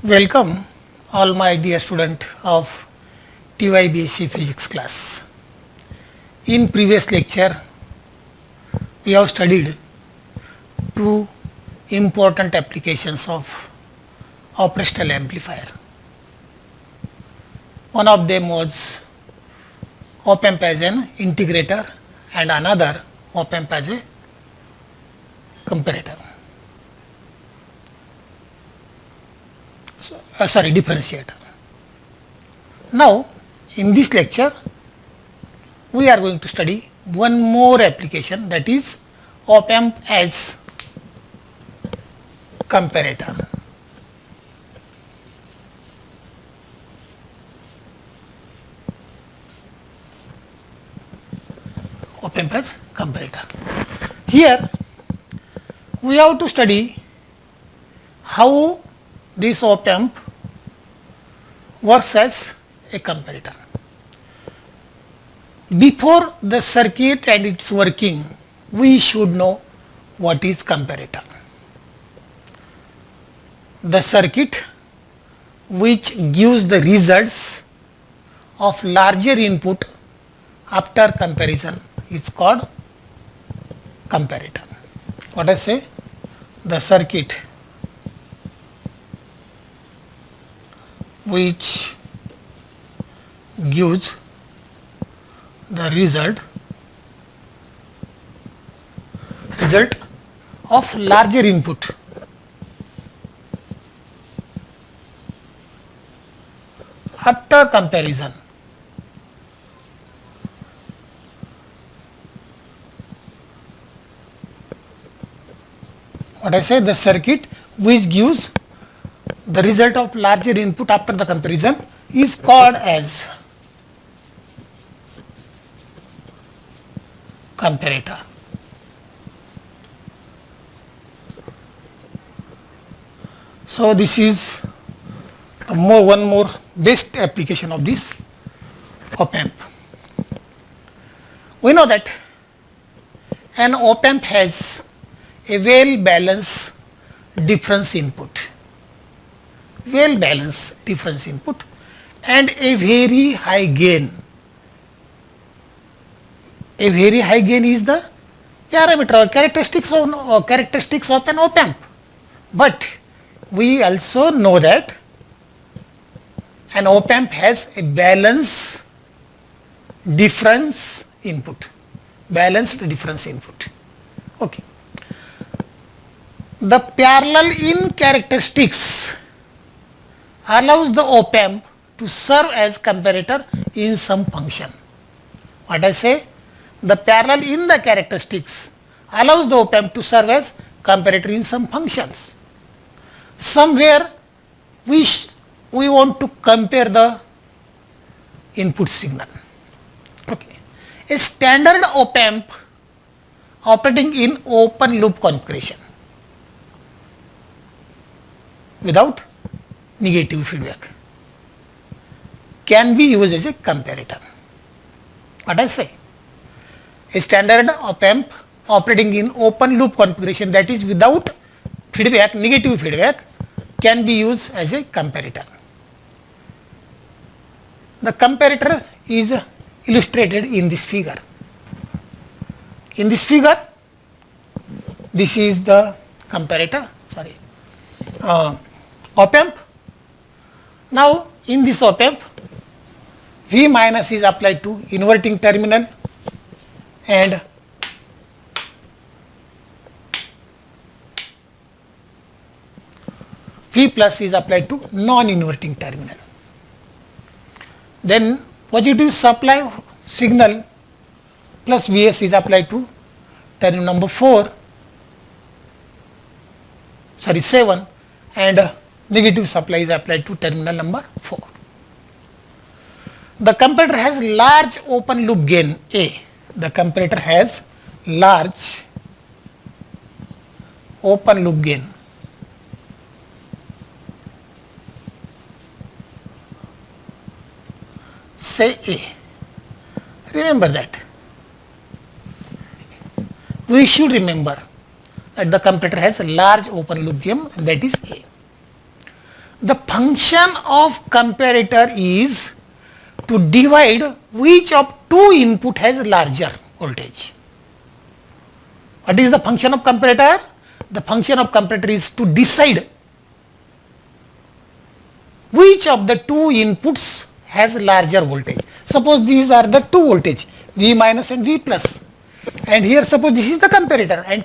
Welcome all my dear student of TYBSc physics class. In previous lecture we have studied two important applications of operational amplifier. One of them was op-amp as an integrator and another op-amp as a comparator. Differentiator. Now in this lecture we are going to study one more application, that is op-amp as comparator. Op-amp as comparator. Here we have to study how this op-amp works as a comparator. Before the circuit and its working, we should know what is comparator. The circuit which gives the results of larger input after comparison is called comparator. What I say? The circuit which gives the result of larger input after comparison what I say, the circuit which gives the result of larger input after the comparison is called as comparator. So this is one more best application of this op-amp. We know that an op-amp has a well balanced difference input. And a very high gain. A very high gain is the parameter or characteristics of an op-amp. But we also know that an op-amp has a balanced difference input. Okay. The parallel in characteristics allows the op-amp to serve as comparator in some function. What I say? The parallel in the characteristics allows the op-amp to serve as comparator in some functions. Somewhere we want to compare the input signal. Okay. A standard op-amp operating in open loop configuration without negative feedback can be used as a comparator. What I say? A standard op-amp operating in open loop configuration, that is without feedback, negative feedback, can be used as a comparator. The comparator is illustrated in this figure. In this figure, this is the comparator, op-amp. Now in this op-amp, V minus is applied to inverting terminal and V plus is applied to non-inverting terminal. Then positive supply signal plus Vs is applied to terminal number 7, and negative supply is applied to terminal number 4. The comparator has large open loop gain A. The comparator has large open loop gain say A. Remember that. We should remember that the comparator has a large open loop gain, that is A. The function of comparator is to divide which of two input has larger voltage. What is the function of comparator? The function of comparator is to decide which of the two inputs has larger voltage. Suppose these are the two voltage, V minus and V plus, and here suppose this is the comparator, and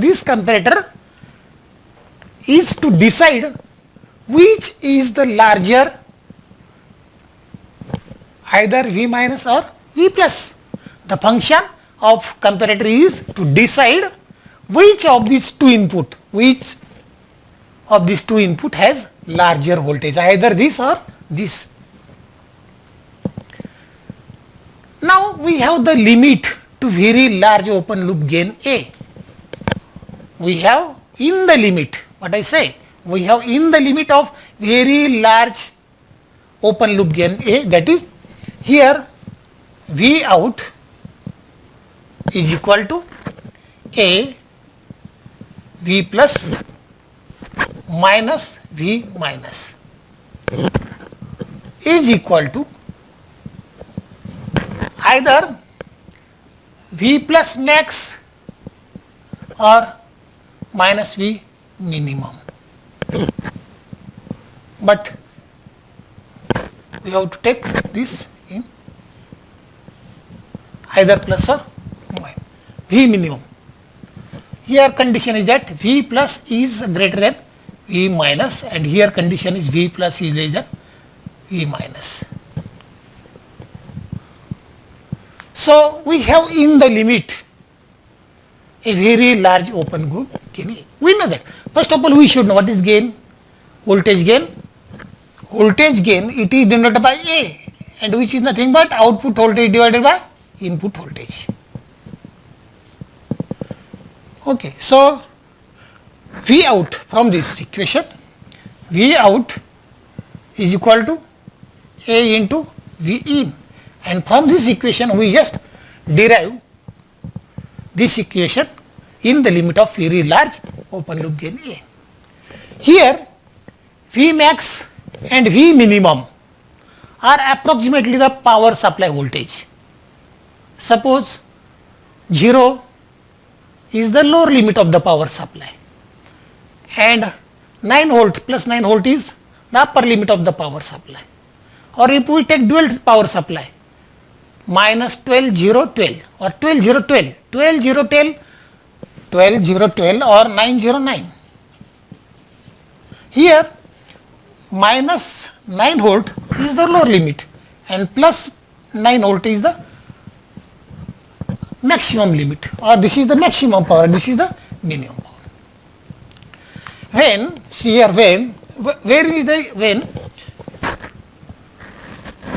this comparator is to decide which is the larger, either V minus or V plus. The function of comparator is to decide which of these two input has larger voltage, either this or this. Now we have the limit to very large open loop gain A. We have in the limit, what I say, we have in the limit of very large open loop gain A, that is here V out is equal to A V plus minus V minus is equal to either V plus max or minus V minimum. But we have to take this in either plus or minus. V minimum. Here condition is that V plus is greater than V minus, and here condition is V plus is greater than V minus. So we have in the limit a very large open loop gain. We know that. First of all, we should know what is gain. Voltage gain. Voltage gain, it is denoted by A, and which is nothing but output voltage divided by input voltage. Okay, so V out from this equation, V out is equal to A into V in, and from this equation we just derive this equation in the limit of very large open loop gain A. Here V max and V minimum are approximately the power supply voltage. Suppose 0 is the lower limit of the power supply, and 9 volt plus 9 volt is the upper limit of the power supply. Or if we take dual power supply, minus 12 0 12 or 12 0 12, 12 0 12, 12 0 12 or 9 0 9. Here minus 9 volt is the lower limit and plus 9 volt is the maximum limit, or this is the maximum power, this is the minimum power. When, see here, where is the, when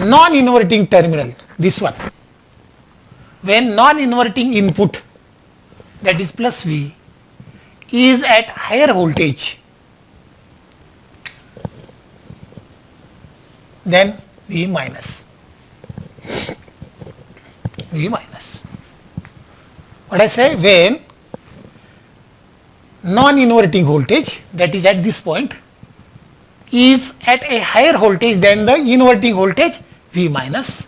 non-inverting terminal, this one, when non-inverting input, that is plus V, is at higher voltage than V minus. V minus. What I say, when non-inverting voltage, that is at this point, is at a higher voltage than the inverting voltage V minus,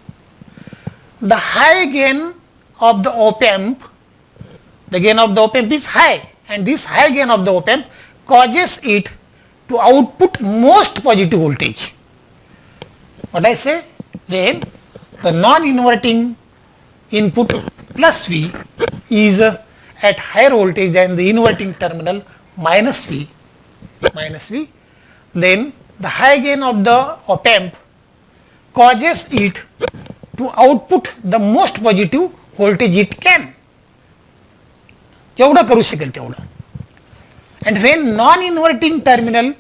the high gain of the op amp, the gain of the op amp is high, and this high gain of the op amp causes it to output most positive voltage. What I say, when the non-inverting input plus V is at higher voltage than the inverting terminal minus V, then the high gain of the op amp causes it to output the most positive voltage it can. जेवढं करू शकेल तेवढं. And when non-inverting terminal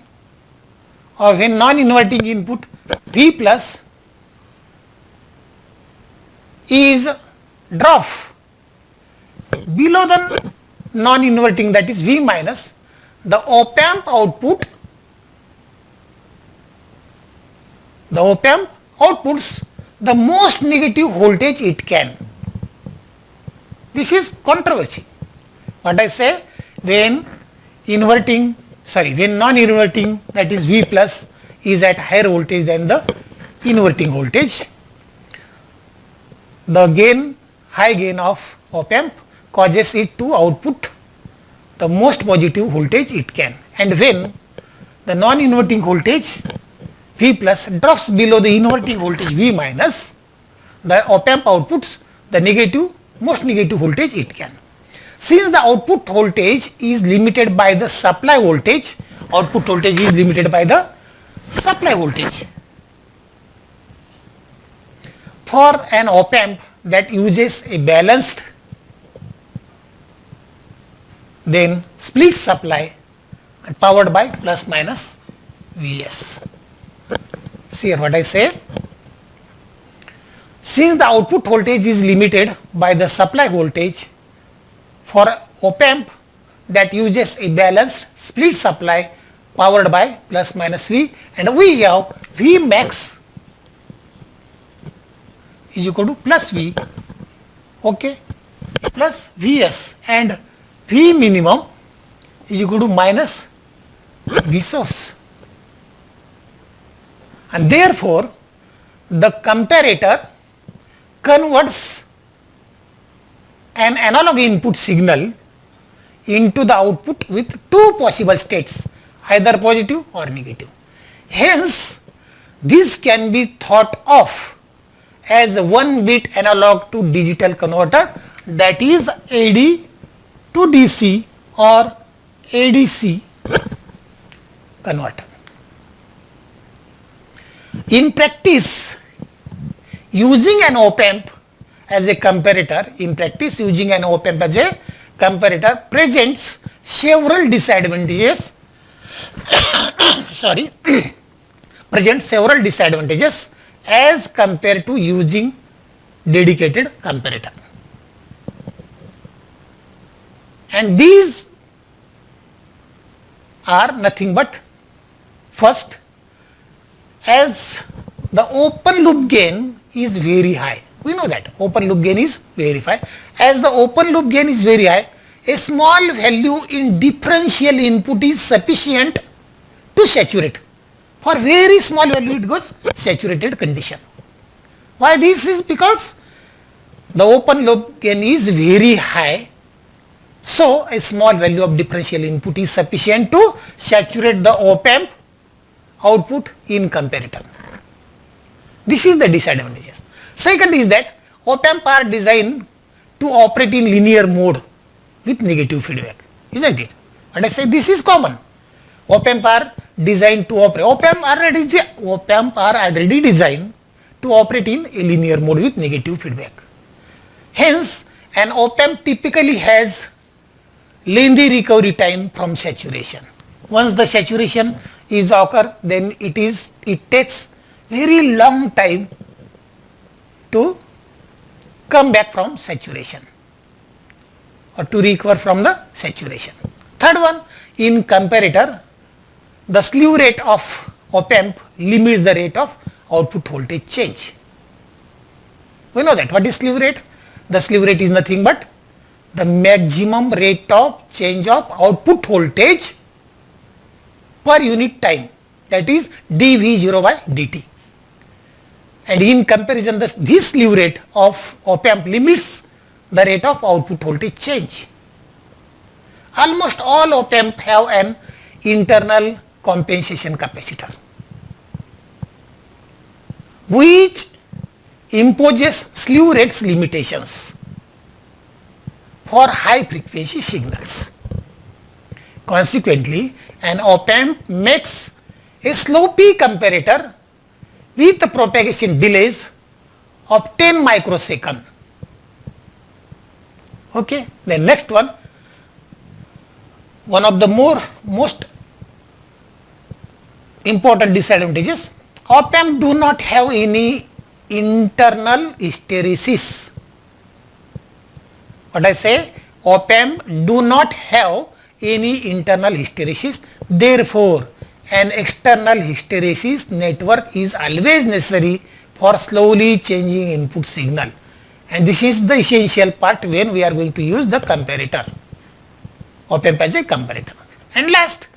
or when non-inverting input V plus is drop below the non-inverting, that is V minus, the op amp output, the op amp outputs the most negative voltage it can. This is controversy. What I say, when non-inverting, that is V plus, is at higher voltage than the inverting voltage. The high gain of op amp causes it to output the most positive voltage it can, and when the non-inverting voltage V plus drops below the inverting voltage V minus, the op amp outputs the most negative voltage it can. Since the output voltage is limited by the supply voltage, output voltage is limited by the supply voltage. For an op amp that uses a balanced then split supply and powered by plus minus Vs. See here what I say. Since the output voltage is limited by the supply voltage, for op amp that uses a balanced split supply powered by plus minus V, and we have V max is equal to plus V, okay, plus Vs, and V minimum is equal to minus V source, and therefore the comparator converts an analog input signal into the output with two possible states, either positive or negative. Hence, this can be thought of as a 1-bit analog to digital converter, that is AD to DC or ADC converter. In practice, using an op amp as a comparator, presents several disadvantages as compared to using dedicated comparator. And these are nothing but, first, as the open loop gain is very high. We know that open loop gain is very high. As the open loop gain is very high, a small value in differential input is sufficient to saturate. For very small value it goes saturated condition. Why this is? Because the open loop gain is very high, so a small value of differential input is sufficient to saturate the op amp output in comparator. This is the disadvantages. Second is that op amp are designed to operate in linear mode with negative feedback, isn't it? And I say this is common. Op amp are designed to operate. Op amp are already designed to operate in a linear mode with negative feedback. Hence, an op amp typically has lengthy recovery time from saturation. Once the saturation is occur, then it takes very long time to come back from saturation or to recover from the saturation. Third one, in comparator, the slew rate of op amp limits the rate of output voltage change. We know that. What is slew rate? The slew rate is nothing but the maximum rate of change of output voltage per unit time, that is dV0 by dt. And in comparison, this slew rate of op amp limits the rate of output voltage change. Almost all op amp have an internal compensation capacitor, which imposes slew rates limitations for high frequency signals. Consequently, an op amp makes a slopy comparator with propagation delays of 10 microsecond. Okay. The next one of the most important disadvantages, op amp do not have any internal hysteresis. What I say? Op amp do not have any internal hysteresis. Therefore, an external hysteresis network is always necessary for slowly changing input signal, and this is the essential part when we are going to use the comparator, op amp as a comparator. And last,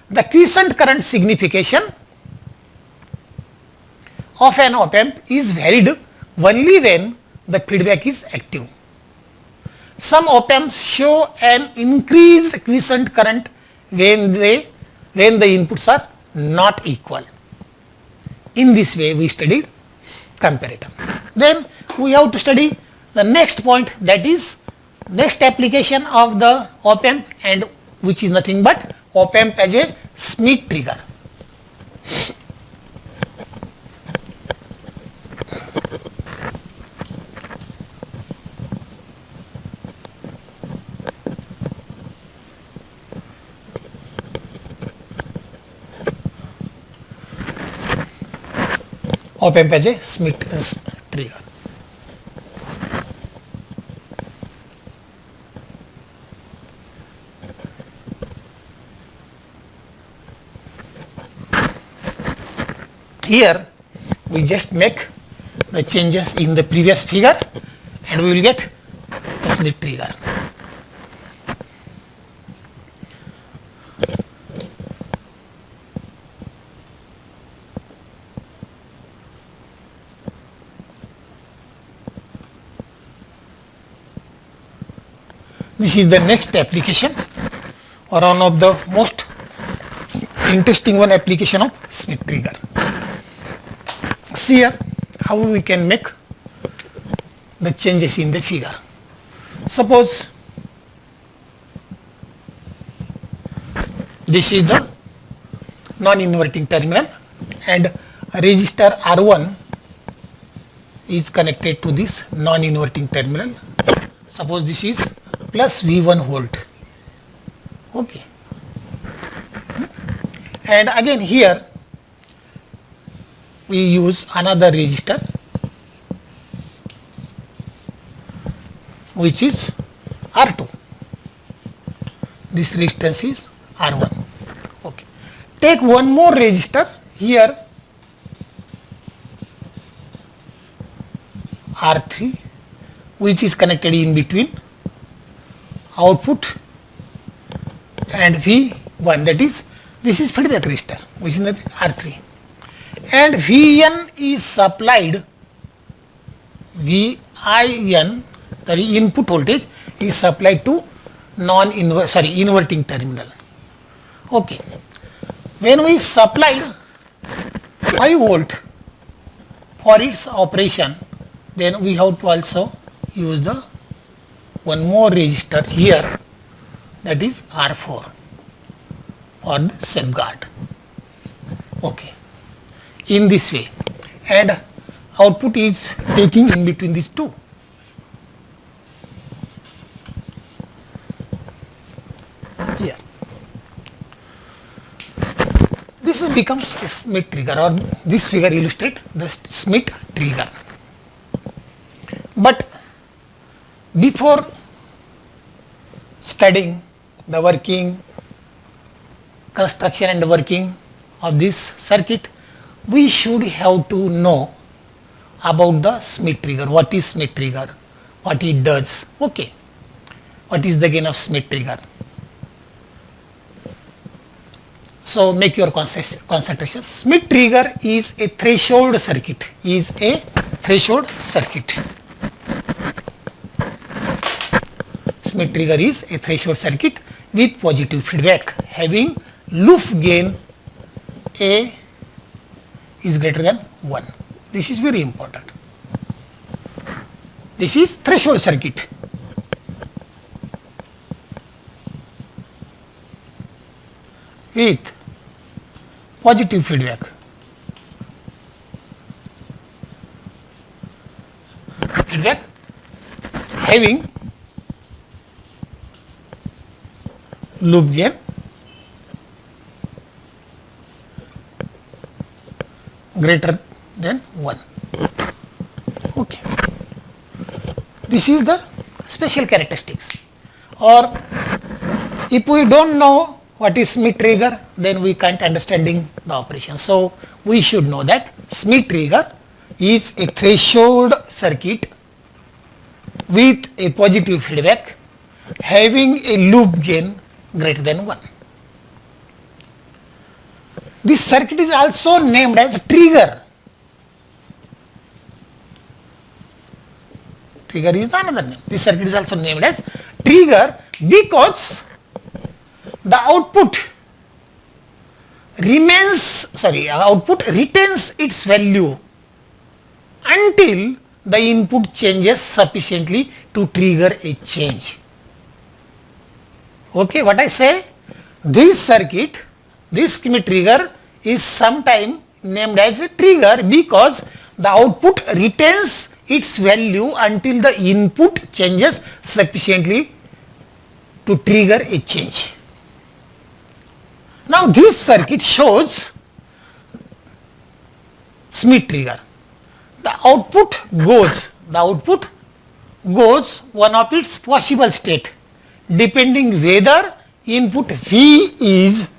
the quiescent current signification of an op amp is varied only when the feedback is active. Some op amps show an increased quiescent current when the inputs are not equal. In this way we studied comparator. Then we have to study the next point, that is next application of the op amp, and which is nothing but op amp as a Schmitt trigger. Op amp as a Schmitt trigger. Here we just make the changes in the previous figure and we will get a Schmitt trigger. This is the next application, or one of the most interesting one application of Schmitt trigger. See here how we can make the changes in the figure. Suppose this is the non-inverting terminal and a resistor R1 is connected to this non-inverting terminal. Suppose this is plus V1 volt. Okay. And again here we use another resistor which is R2. This resistance is R1. Okay. Take one more resistor here, R3, which is connected in between output and V1, that is this is feedback resistor which is R3, and Vn is supplied, Vin, the input voltage is supplied to inverting terminal. Okay. When we supplied 5 volt for its operation, then we have to also use the one more resistor here, that is R4 for the safeguard. Okay. In this way, and output is taking in between these two. Here. This becomes a Schmitt trigger, or this figure illustrates the Schmitt trigger. But before studying the working, construction and working of this circuit, we should have to know about the Schmitt trigger. What is Schmitt trigger? What it does? Okay. What is the gain of Schmitt trigger? So make your concentration. Schmitt trigger is a threshold circuit. Schmitt trigger is a threshold circuit with positive feedback having loop gain A is greater than 1. This is very important. This is threshold circuit. With positive feedback. Having loop gain greater than 1. Okay. This is the special characteristics. Or if we don't know what is Schmitt trigger, then we can't understanding the operation. So we should know that Schmitt trigger is a threshold circuit with a positive feedback having a loop gain greater than 1. This circuit is also named as trigger. Trigger is the another name. This circuit is also named as trigger because the output retains its value until the input changes sufficiently to trigger a change. Okay, what I say? This circuit, this schematic trigger is sometime named as a trigger because the output retains its value until the input changes sufficiently to trigger a change. Now this circuit shows Schmitt trigger. The output goes one of its possible state depending whether input V is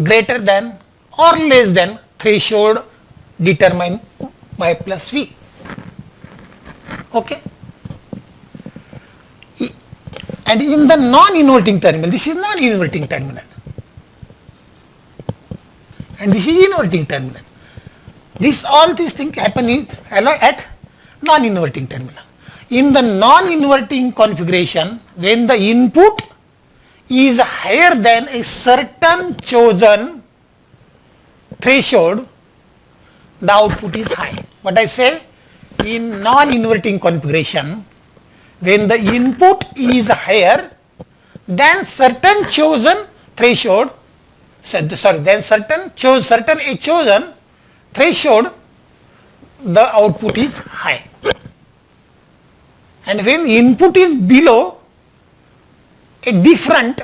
greater than or less than threshold determined by plus V. Okay. And in the non-inverting terminal, this is non-inverting terminal and this is inverting terminal. All these things happen at non-inverting terminal. In the non-inverting configuration, when the input is higher than a certain chosen threshold, the output is high. What I say? In non-inverting configuration, when the input is higher than certain chosen threshold, certain chosen threshold, the output is high. And when input is below a different,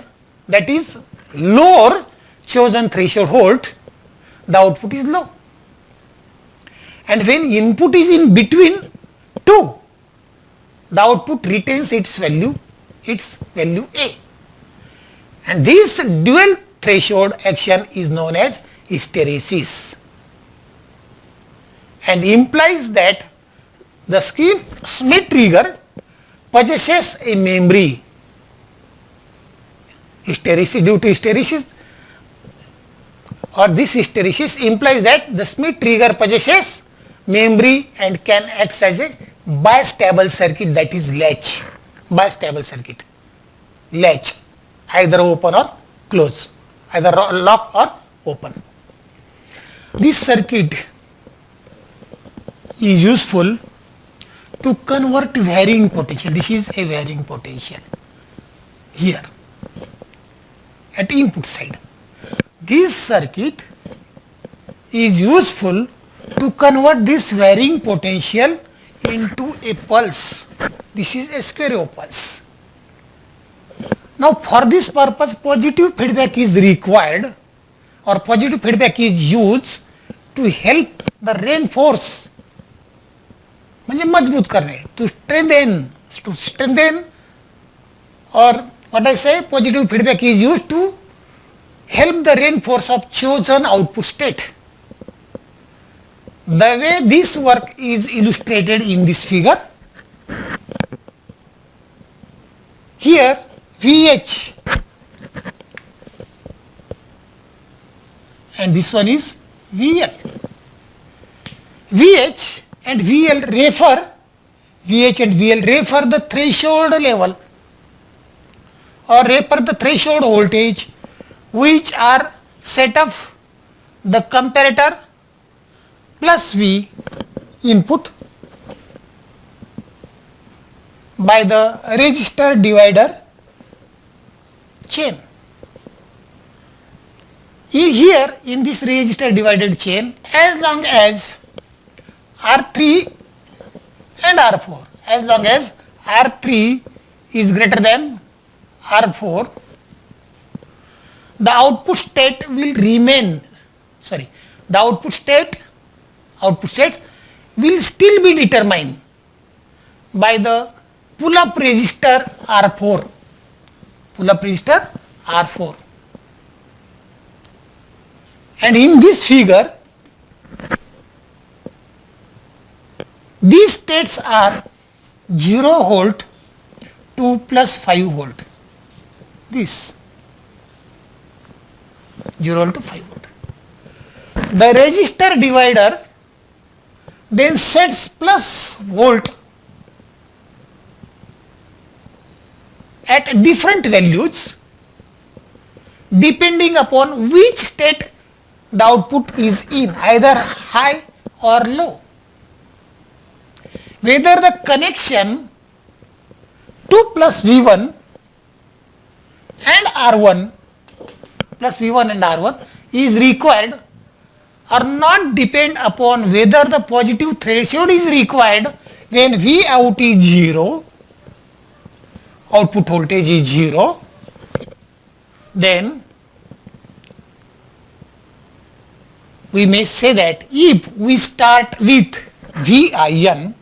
that is lower chosen threshold, the output is low. And when input is in between two, the output retains its value A. And this dual threshold action is known as hysteresis and implies that the Schmitt trigger possesses a memory. Hysteresis, due to hysteresis, or this hysteresis implies that the Schmitt trigger possesses memory and can act as a bistable circuit, that is latch. Bistable circuit, latch, either open or close, either lock or open. This circuit is useful to convert varying potential. This is a varying potential here at input side. This circuit is useful to convert this varying potential into a pulse. This is a square wave pulse. Now for this purpose positive feedback is required or positive feedback is used to help the reinforce, म्हणजे मजबूत करणे, to strengthen, or what I say, positive feedback is used to help the reinforce of chosen output state. The way this work is illustrated in this figure. Here VH and this one is VL. VH and VL refer the threshold level or refer the threshold voltage which are set of the comparator plus V input by the resistor divider chain. Here in this resistor divided chain, as long as R3 and R4, as long as R3 is greater than R4, the output state will remain, the output states will still be determined by the pull-up resistor R4. And in this figure, these states are 0 volt to plus 5 volt. This 0 to 5 volt. The resistor divider then sets plus volt at different values depending upon which state the output is in, either high or low. Whether the connection 2 plus V1 and R1 plus V1 and R1 is required or not depend upon whether the positive threshold is required when V out is 0, output voltage is 0, then we may say that if we start with Vin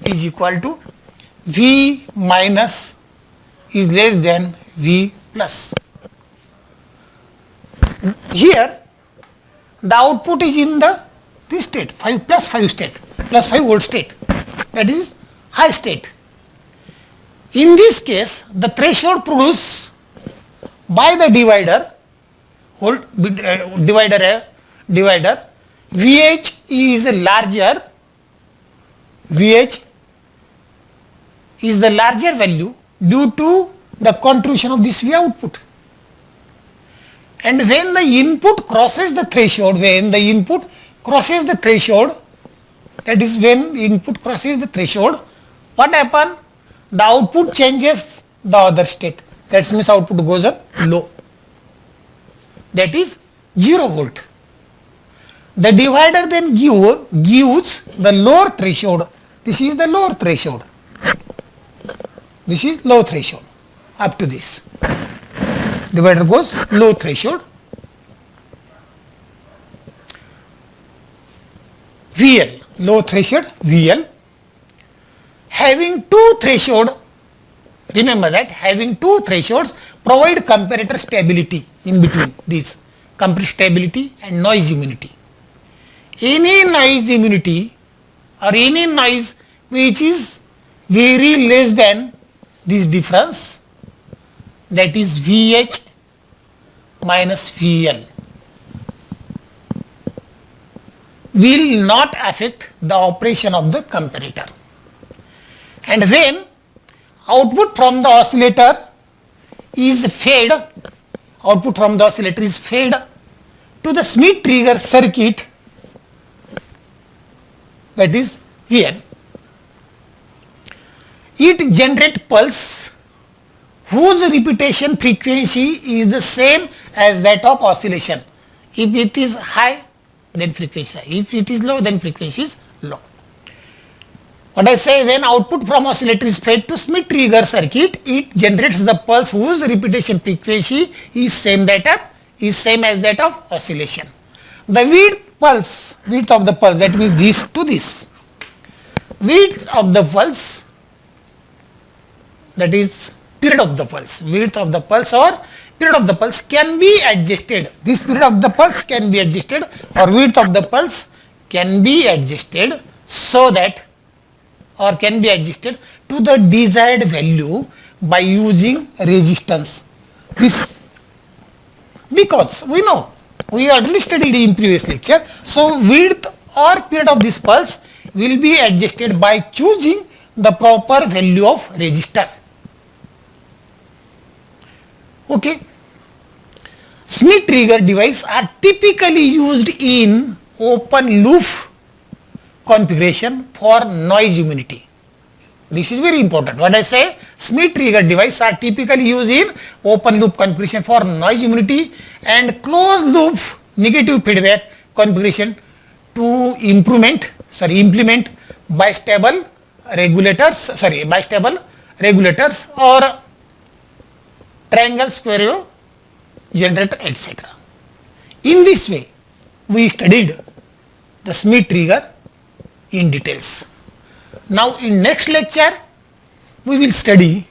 is equal to V minus is less than V plus. Here the output is in this state 5 plus 5 state, plus 5 volt state, that is high state. In this case the threshold produced by the divider VH is larger, VH is the larger value due to the contribution of this V output. And when the input crosses the threshold, that is when input crosses the threshold, what happens? The output changes the other state. That means output goes on low. That is 0 volt. The divider then gives the lower threshold. This is the lower threshold. This is low threshold. Up to this, divider goes low threshold. VL, low threshold VL. Having two threshold, remember that having two thresholds provide comparator stability in between these, comparator stability and noise immunity. Any noise immunity or any noise which is very less than this difference, that is VH minus VL, will not affect the operation of the comparator. And when output from the oscillator is fed, to the Schmitt trigger circuit, that is Vn, it generates pulse whose repetition frequency is the same as that of oscillation. If it is high, then frequency high. If it is low, then frequency is low. What I say, when output from oscillator is fed to Schmitt trigger circuit, it generates the pulse whose repetition frequency is same as that of oscillation. The width of the pulse, that means this to this, width of the pulse, that is period of the pulse, width of the pulse or period of the pulse can be adjusted. This period of the pulse can be adjusted, or width of the pulse can be adjusted so that, or can be adjusted to the desired value by using resistance. This, because we know, we already studied in previous lecture, so width or period of this pulse will be adjusted by choosing the proper value of resistor. Okay. Schmitt trigger devices are typically used in open loop configuration for noise immunity. This is very important. What I say, Schmitt trigger devices are typically used in open loop configuration for noise immunity and closed loop negative feedback configuration to implement bistable regulators or triangle square wave generator, etc. In this way, we studied the Schmitt trigger in details. Now in next lecture, we will study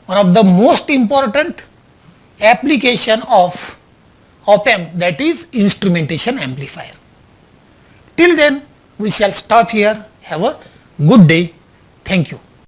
one of the most important application of op-amp, that is instrumentation amplifier. Till then, we shall stop here. Have a good day. Thank you.